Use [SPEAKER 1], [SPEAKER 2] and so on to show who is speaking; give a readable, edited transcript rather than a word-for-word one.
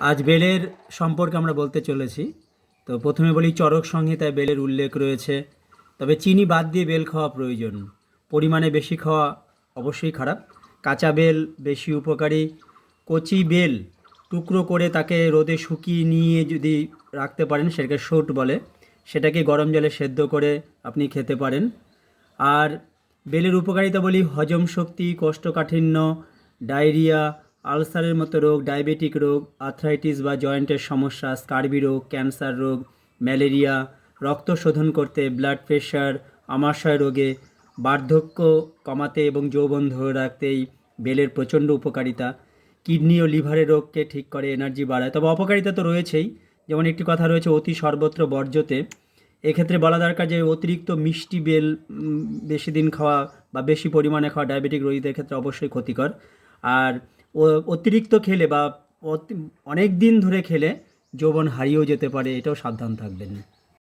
[SPEAKER 1] আজ বেলের সম্পর্কে আমরা বলতে চলেছি। তো প্রথমে বলি, চরক সংহিতায় বেলের উল্লেখ রয়েছে। তবে চিনি বাদ দিয়ে বেল খাওয়া প্রয়োজন। পরিমাণে বেশি খাওয়া অবশ্যই খারাপ। কাঁচা বেল বেশি উপকারী। কচি বেল টুকরো করে তাকে রোদে শুকিয়ে নিয়ে যদি রাখতে পারেন, সেটাকে শুট বলে, সেটাকে গরম জলে সেদ্ধ করে আপনি খেতে পারেন। আর বেলের উপকারিতা বলি, হজম শক্তি, কোষ্ঠকাঠিন্য, ডায়রিয়া, আলসারের মতো রোগ, ডায়াবেটিক রোগ, আর্থ্রাইটিস বা জয়েন্টের সমস্যা, স্কার্বি রোগ, ক্যান্সার রোগ, ম্যালেরিয়া, রক্ত শোধন করতে, ব্লাড প্রেশার, আমাশয় রোগে, বার্ধক্য কমাতে এবং যৌবন ধরে রাখতেই বেলের প্রচণ্ড উপকারিতা। কিডনি ও লিভারের রোগকে ঠিক করে, এনার্জি বাড়ায়। তবে অপকারিতা তো রয়েছেই। যেমন একটি কথা রয়েছে, অতি সর্বত্র বর্জ্যতে। এক্ষেত্রে বলা দরকার যে অতিরিক্ত মিষ্টি বেল বেশি দিন খাওয়া বা বেশি পরিমাণে খাওয়া ডায়াবেটিক রোগীদের ক্ষেত্রে অবশ্যই ক্ষতিকর। আর অতিরিক্ত খেলে বা অনেক দিন ধরে খেলে যৌবন হারিয়েও যেতে পারে, এটাও সাবধান থাকবেন।